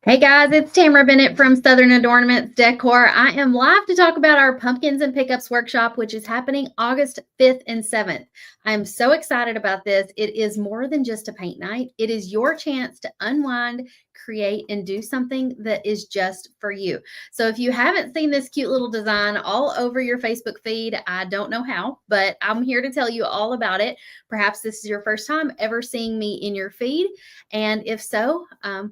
Hey guys, it's Tamara Bennett from Southern Adornments Decor. I am live to talk about our Pumpkins and Pickups workshop, which is happening August 5th and 7th. I'm so excited about this. It is more than just a paint night. It is your chance to unwind, create, and do something that is just for you. So if you haven't seen this cute little design all over your Facebook feed, I don't know how, but I'm here to tell you all about it. Perhaps this is your first time ever seeing me in your feed. And if so,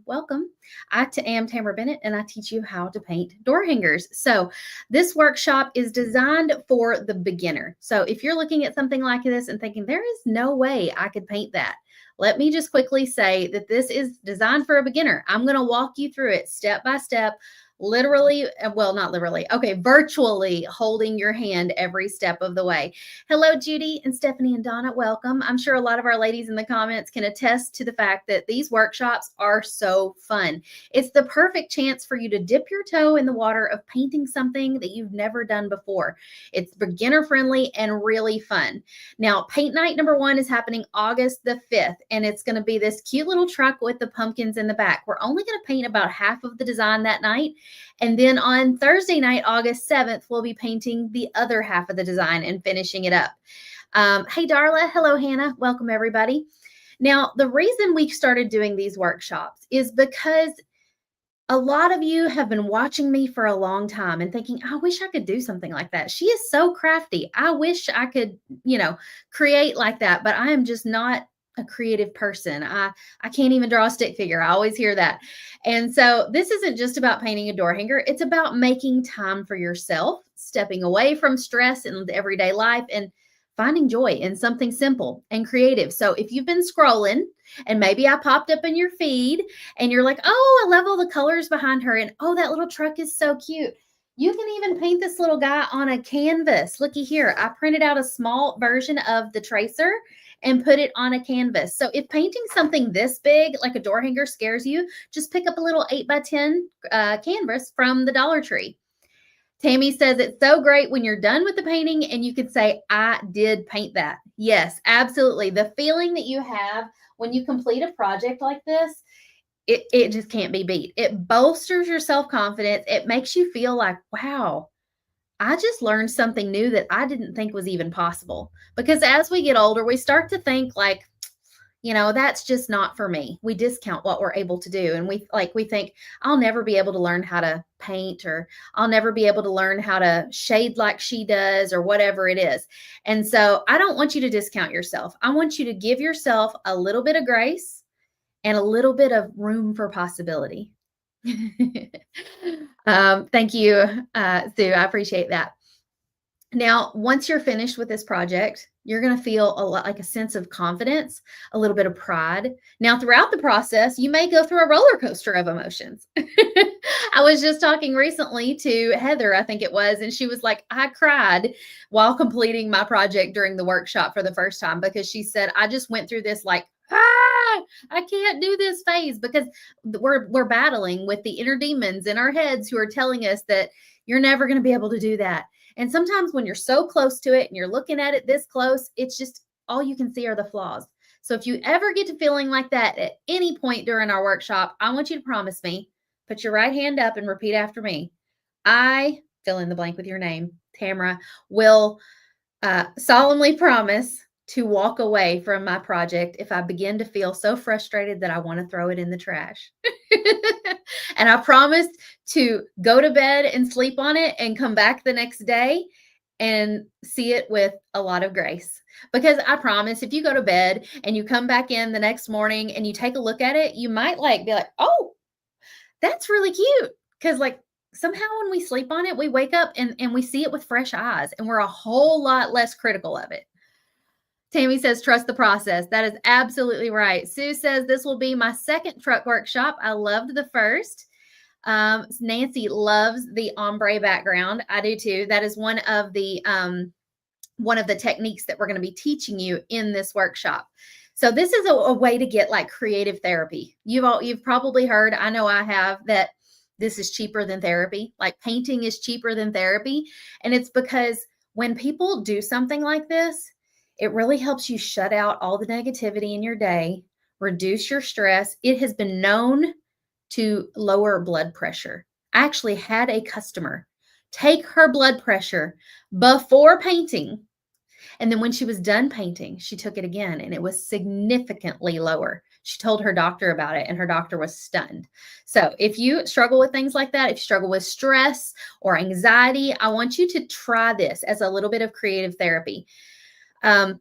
welcome. I am Tamara Bennett and I teach you how to paint door hangers. So this workshop is designed for the beginner. So if you're looking at something like this and thinking there is no way I could paint that, let me just quickly say that this is designed for a beginner. I'm going to walk you through it step by step, literally, well, not literally, okay, virtually holding your hand every step of the way. Hello, Judy and Stephanie and Donna, welcome. I'm sure a lot of our ladies in the comments can attest to the fact that these workshops are so fun. It's the perfect chance for you to dip your toe in the water of painting something that you've never done before. It's beginner friendly and really fun. Now, paint night number 1 is happening August the 5th, and it's going to be this cute little truck with the pumpkins in the back. We're only going to paint about half of the design that night. And then on Thursday night, August 7th, we'll be painting the other half of the design and finishing it up. Hey, Darla. Hello, Hannah. Welcome, everybody. Now, the reason we started doing these workshops is because a lot of you have been watching me for a long time and thinking, I wish I could do something like that. She is so crafty. I wish I could, create like that, but I am just not a creative person. I can't even draw a stick figure. I always hear that. And so this isn't just about painting a door hanger. It's about making time for yourself, stepping away from stress in everyday life and finding joy in something simple and creative. So if you've been scrolling and maybe I popped up in your feed and you're like, oh, I love all the colors behind her. And oh, that little truck is so cute. You can even paint this little guy on a canvas. Looky here. I printed out a small version of the tracer and put it on a canvas. So if painting something this big, like a door hanger, scares you, just pick up a little 8x10 canvas from the Dollar Tree. Tammy says it's so great when you're done with the painting and you can say, I did paint that. Yes, absolutely. The feeling that you have when you complete a project like this, it just can't be beat. It bolsters your self-confidence. It makes you feel like, wow, I just learned something new that I didn't think was even possible. Because as we get older, we start to think like, that's just not for me. We discount what we're able to do. And we think, I'll never be able to learn how to paint, or I'll never be able to learn how to shade like she does, or whatever it is. And so I don't want you to discount yourself. I want you to give yourself a little bit of grace and a little bit of room for possibility. Thank you, Sue. I appreciate that. Now, once you're finished with this project, you're going to feel a lot like a sense of confidence, a little bit of pride. Now, throughout the process, you may go through a roller coaster of emotions. I was just talking recently to Heather, I think it was, and she was like, I cried while completing my project during the workshop for the first time because she said, I just went through this like, I can't do this phase because we're battling with the inner demons in our heads who are telling us that you're never going to be able to do that. And sometimes when you're so close to it and you're looking at it this close, it's just all you can see are the flaws. So if you ever get to feeling like that at any point during our workshop, I want you to promise me, put your right hand up and repeat after me. I, fill in the blank with your name, Tamara, will solemnly promise to walk away from my project if I begin to feel so frustrated that I want to throw it in the trash. And I promise to go to bed and sleep on it and come back the next day and see it with a lot of grace. Because I promise if you go to bed and you come back in the next morning and you take a look at it, you might be like, oh, that's really cute. Because somehow when we sleep on it, we wake up and we see it with fresh eyes and we're a whole lot less critical of it. Tammy says, trust the process. That is absolutely right. Sue says, this will be my second truck workshop. I loved the first. Nancy loves the ombre background. I do too. That is one of the techniques that we're going to be teaching you in this workshop. So this is a way to get like creative therapy. You've probably heard, I know I have, that this is cheaper than therapy. Like painting is cheaper than therapy. And it's because when people do something like this, it really helps you shut out all the negativity in your day, reduce your stress. It has been known to lower blood pressure. I actually had a customer take her blood pressure before painting. And then when she was done painting, she took it again and it was significantly lower. She told her doctor about it and her doctor was stunned. So if you struggle with things like that, if you struggle with stress or anxiety, I want you to try this as a little bit of creative therapy.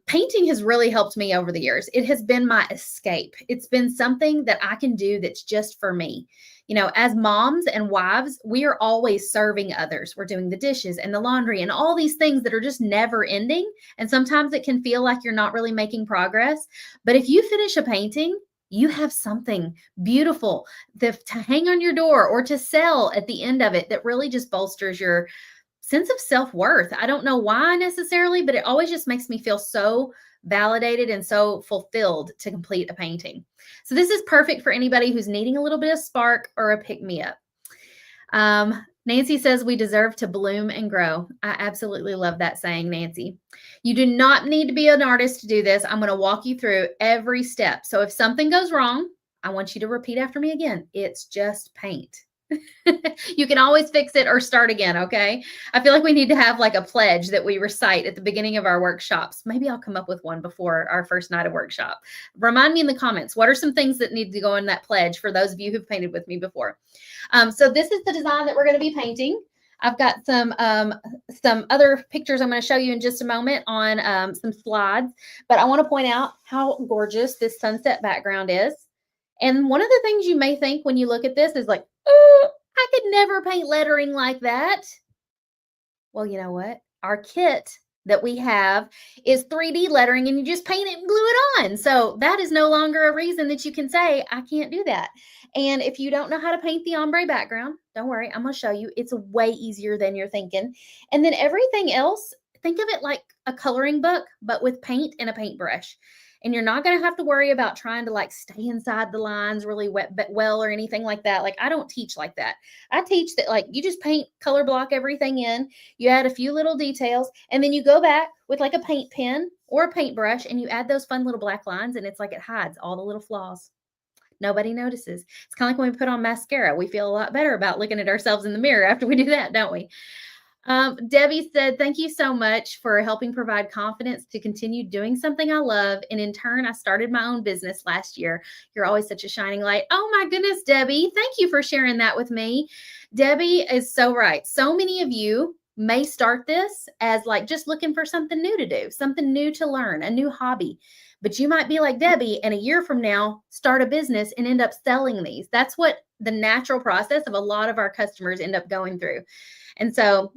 Painting has really helped me over the years. It has been my escape. It's been something that I can do that's just for me. You know, as moms and wives, we are always serving others. We're doing the dishes and the laundry and all these things that are just never ending. And sometimes it can feel like you're not really making progress. But if you finish a painting, you have something beautiful to hang on your door or to sell at the end of it that really just bolsters your sense of self-worth. I don't know why necessarily, but it always just makes me feel so validated and so fulfilled to complete a painting. So this is perfect for anybody who's needing a little bit of spark or a pick-me-up. Nancy says we deserve to bloom and grow. I absolutely love that saying, Nancy. You do not need to be an artist to do this. I'm going to walk you through every step. So if something goes wrong, I want you to repeat after me again. It's just paint. You can always fix it or start again, okay? I feel like we need to have like a pledge that we recite at the beginning of our workshops. Maybe I'll come up with one before our first night of workshop. Remind me in the comments, what are some things that need to go in that pledge for those of you who've painted with me before? So this is the design that we're going to be painting. I've got some other pictures I'm going to show you in just a moment on some slides, but I want to point out how gorgeous this sunset background is. And one of the things you may think when you look at this is like, oh, I could never paint lettering like that. Well, you know what? Our kit that we have is 3D lettering and you just paint it and glue it on. So that is no longer a reason that you can say, I can't do that. And if you don't know how to paint the ombre background, don't worry, I'm going to show you. It's way easier than you're thinking. And then everything else, think of it like a coloring book, but with paint and a paintbrush. And you're not going to have to worry about trying to like stay inside the lines really well or anything like that. Like I don't teach like that. I teach that like you just paint, color block everything in, you add a few little details, and then you go back with like a paint pen or a paintbrush and you add those fun little black lines and it's like it hides all the little flaws. Nobody notices. It's kind of like when we put on mascara. We feel a lot better about looking at ourselves in the mirror after we do that, don't we? Debbie said, thank you so much for helping provide confidence to continue doing something I love. And in turn, I started my own business last year. You're always such a shining light. Oh my goodness, Debbie. Thank you for sharing that with me. Debbie is so right. So many of you may start this as like just looking for something new to do, something new to learn, a new hobby. But you might be like Debbie and a year from now, start a business and end up selling these. That's what the natural process of a lot of our customers end up going through. And so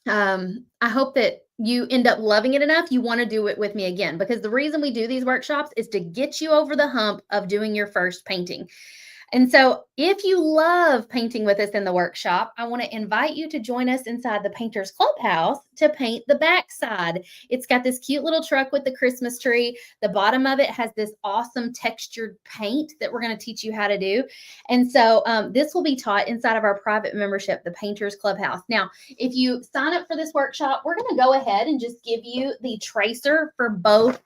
I hope that you end up loving it enough. You want to do it with me again, because the reason we do these workshops is to get you over the hump of doing your first painting. And so if you love painting with us in the workshop, I want to invite you to join us inside the Painters Clubhouse to paint the backside. It's got this cute little truck with the Christmas tree. The bottom of it has this awesome textured paint that we're going to teach you how to do. And so this will be taught inside of our private membership, the Painters Clubhouse. Now, if you sign up for this workshop, we're going to go ahead and just give you the tracer for both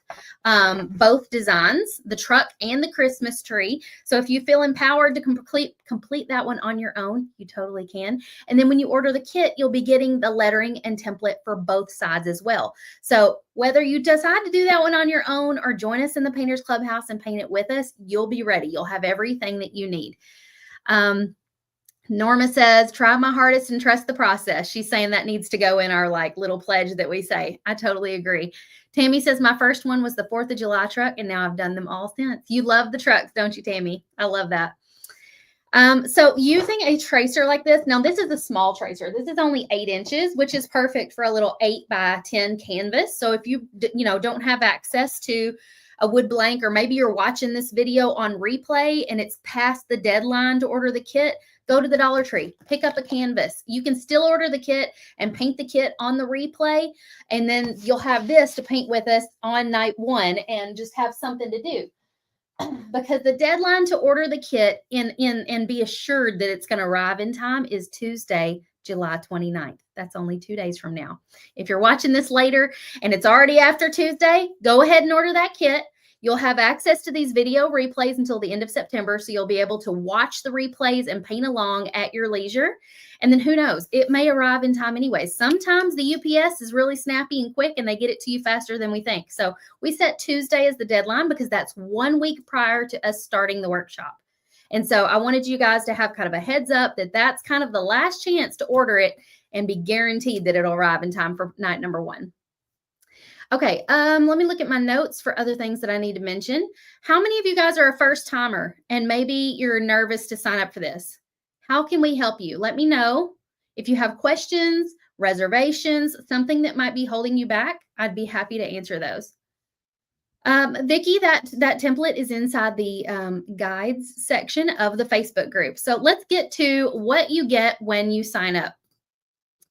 designs, the truck and the Christmas tree. So if you feel empowered to complete that one on your own, you totally can. And then when you order the kit, you'll be getting the lettering and template for both sides as well. So whether you decide to do that one on your own or join us in the Painters Clubhouse and paint it with us, you'll be ready. You'll have everything that you need. Norma says, try my hardest and trust the process. She's saying that needs to go in our like little pledge that we say. I totally agree. Tammy says, my first one was the 4th of July truck, and now I've done them all since. You love the trucks, don't you, Tammy? I love that. So using a tracer like this, now this is a small tracer. This is only 8 inches, which is perfect for a little 8 by 10 canvas. So if you don't have access to a wood blank, or maybe you're watching this video on replay and it's past the deadline to order the kit, go to the Dollar Tree, pick up a canvas. You can still order the kit and paint the kit on the replay. And then you'll have this to paint with us on night 1 and just have something to do. Because the deadline to order the kit and be assured that it's going to arrive in time is Tuesday, July 29th. That's only 2 days from now. If you're watching this later and it's already after Tuesday, go ahead and order that kit. You'll have access to these video replays until the end of September. So you'll be able to watch the replays and paint along at your leisure. And then who knows, it may arrive in time anyway. Sometimes the UPS is really snappy and quick and they get it to you faster than we think. So we set Tuesday as the deadline because that's 1 week prior to us starting the workshop. And so I wanted you guys to have kind of a heads up that that's kind of the last chance to order it and be guaranteed that it'll arrive in time for night number 1. Okay, let me look at my notes for other things that I need to mention. How many of you guys are a first timer and maybe you're nervous to sign up for this? How can we help you? Let me know. If you have questions, reservations, something that might be holding you back, I'd be happy to answer those. Vicki, that template is inside the guides section of the Facebook group. So let's get to what you get when you sign up.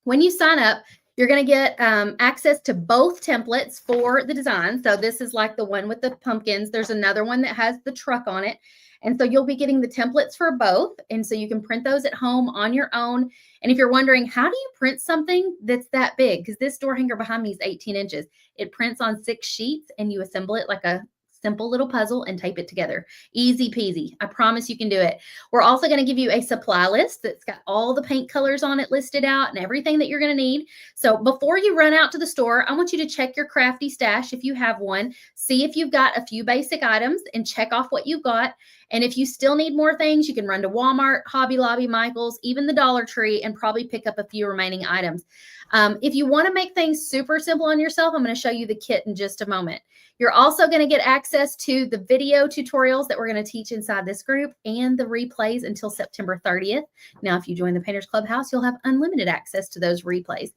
When you sign up, you're going to get access to both templates for the design. So this is like the one with the pumpkins. There's another one that has the truck on it. And so you'll be getting the templates for both. And so you can print those at home on your own. And if you're wondering, how do you print something that's that big? Because this door hanger behind me is 18 inches. It prints on 6 sheets and you assemble it like a simple little puzzle and tape it together. Easy peasy. I promise you can do it. We're also going to give you a supply list that's got all the paint colors on it listed out and everything that you're going to need. So before you run out to the store, I want you to check your crafty stash if you have one. See if you've got a few basic items and check off what you've got. And if you still need more things, you can run to Walmart, Hobby Lobby, Michael's, even the Dollar Tree, and probably pick up a few remaining items. If you want to make things super simple on yourself, I'm going to show you the kit in just a moment. You're also going to get access to the video tutorials that we're going to teach inside this group and the replays until September 30th. Now, if you join the Painters Clubhouse, you'll have unlimited access to those replays.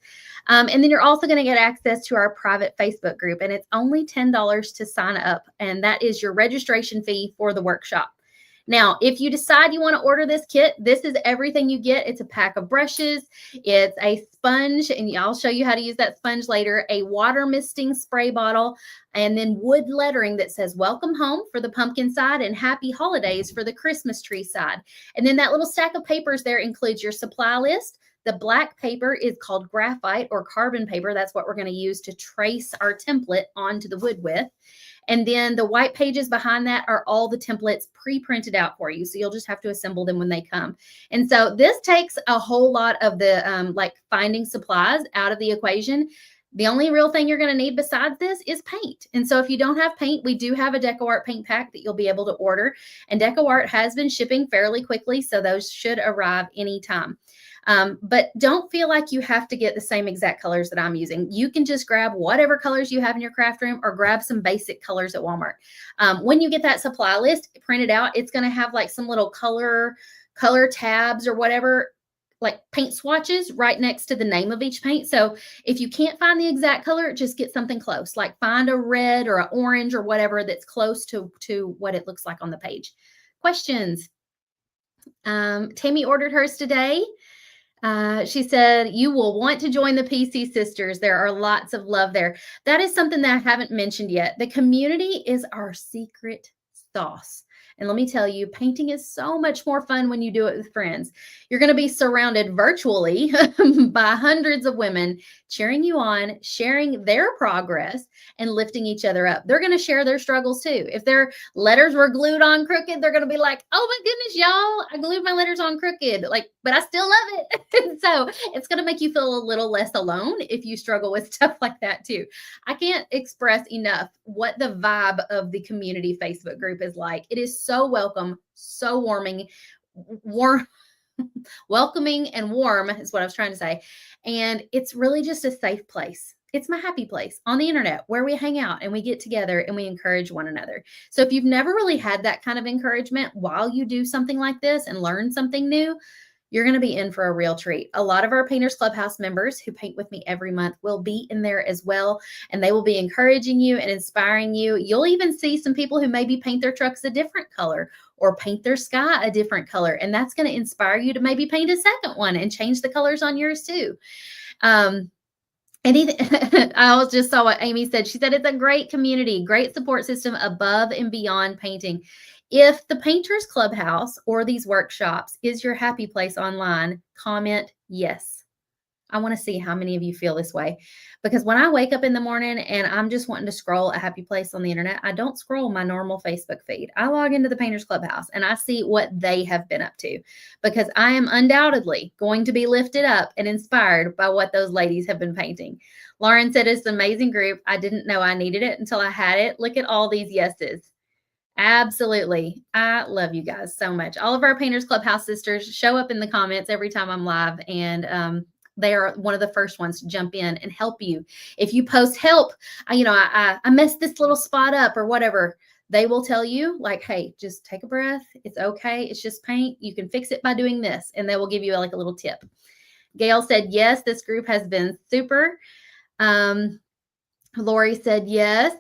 And then you're also going to get access to our private Facebook group, and it's only $10 to sign up, and that is your registration fee for the workshop. Now, if you decide you want to order this kit, this is everything you get. It's a pack of brushes. It's a sponge, and I'll show you how to use that sponge later, a water misting spray bottle, and then wood lettering that says welcome home for the pumpkin side and happy holidays for the Christmas tree side. And then that little stack of papers there includes your supply list. The black paper is called graphite or carbon paper. That's what we're going to use to trace our template onto the wood with. And then the white pages behind that are all the templates pre-printed out for you. So you'll just have to assemble them when they come. And so this takes a whole lot of the like finding supplies out of the equation. The only real thing you're going to need besides this is paint. And so if you don't have paint, we do have a DecoArt paint pack that you'll be able to order. And DecoArt has been shipping fairly quickly, so those should arrive anytime. But don't feel like you have to get the same exact colors that I'm using. You can just grab whatever colors you have in your craft room or grab some basic colors at Walmart. When you get that supply list printed out, it's going to have like some little color tabs or whatever, like paint swatches right next to the name of each paint. So if you can't find the exact color, just get something close, like find a red or an orange or whatever that's close to what it looks like on the page. Questions? Tammy ordered hers today. She said, you will want to join the PC Sisters. There are lots of love there. That is something that I haven't mentioned yet. The community is our secret sauce. And let me tell you, painting is so much more fun when you do it with friends. You're going to be surrounded virtually by hundreds of women cheering you on, sharing their progress, and lifting each other up. They're going to share their struggles too. If their letters were glued on crooked, they're going to be like, oh my goodness, y'all, I glued my letters on crooked. Like, but I still love it. So it's going to make you feel a little less alone if you struggle with stuff like that too. I can't express enough what the vibe of the community Facebook group is like. It is so welcome, so welcoming and warm is what I was trying to say. And it's really just a safe place. It's my happy place on the internet where we hang out and we get together and we encourage one another. So if you've never really had that kind of encouragement while you do something like this and learn something new, you're going to be in for a real treat. A lot of our Painters Clubhouse members who paint with me every month will be in there as well, and they will be encouraging you and inspiring you. You'll even see some people who maybe paint their trucks a different color or paint their sky a different color, and that's going to inspire you to maybe paint a second one and change the colors on yours too. I just saw what Amy said. She said it's a great community, great support system above and beyond painting. If the Painters Clubhouse or these workshops is your happy place online, comment yes. I want to see how many of you feel this way, because when I wake up in the morning and I'm just wanting to scroll a happy place on the internet, I don't scroll my normal Facebook feed. I log into the Painters Clubhouse and I see what they have been up to, because I am undoubtedly going to be lifted up and inspired by what those ladies have been painting. Lauren said it's an amazing group. I didn't know I needed it until I had it. Look at all these yeses. Absolutely. I love you guys so much. All of our Painters Clubhouse sisters show up in the comments every time I'm live, and they are one of the first ones to jump in and help you. If you post help, I messed this little spot up or whatever, they will tell you, like, hey, just take a breath. It's okay. It's just paint. You can fix it by doing this. And they will give you like a little tip. Gail said, yes, this group has been super. Lori said, yes.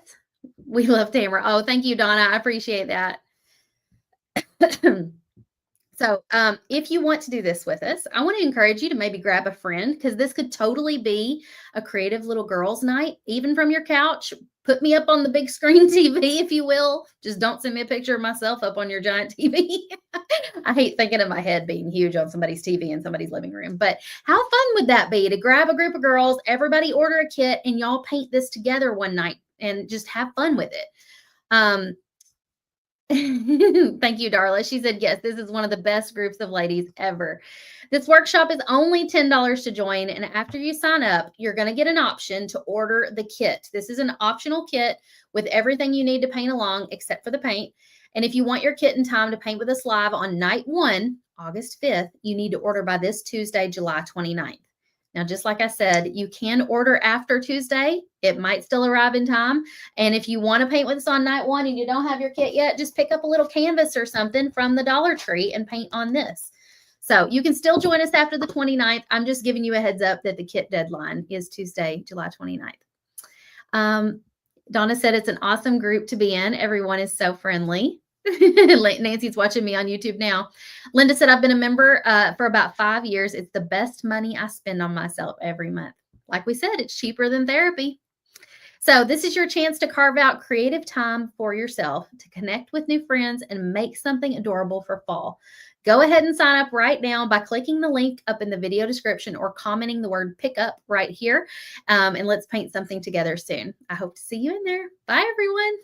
We love Tamara. Oh, thank you, Donna. I appreciate that. So if you want to do this with us, I want to encourage you to maybe grab a friend, because this could totally be a creative little girls' night, even from your couch. Put me up on the big screen TV, if you will. Just don't send me a picture of myself up on your giant TV. I hate thinking of my head being huge on somebody's TV in somebody's living room. But how fun would that be to grab a group of girls, everybody order a kit, and y'all paint this together one night and just have fun with it? Thank you, Darla. She said, yes, this is one of the best groups of ladies ever. This workshop is only $10 to join. And after you sign up, you're going to get an option to order the kit. This is an optional kit with everything you need to paint along except for the paint. And if you want your kit in time to paint with us live on night 1, August 5th, you need to order by this Tuesday, July 29th. Now, just like I said, you can order after Tuesday. It might still arrive in time. And if you want to paint with us on night 1 and you don't have your kit yet, just pick up a little canvas or something from the Dollar Tree and paint on this. So you can still join us after the 29th. I'm just giving you a heads up that the kit deadline is Tuesday, July 29th. Donna said it's an awesome group to be in. Everyone is so friendly. Nancy's watching me on YouTube now. Linda said, I've been a member for about 5 years. It's the best money I spend on myself every month. Like we said, it's cheaper than therapy. So this is your chance to carve out creative time for yourself, to connect with new friends and make something adorable for fall. Go ahead and sign up right now by clicking the link up in the video description or commenting the word pickup right here. And let's paint something together soon. I hope to see you in there. Bye, everyone.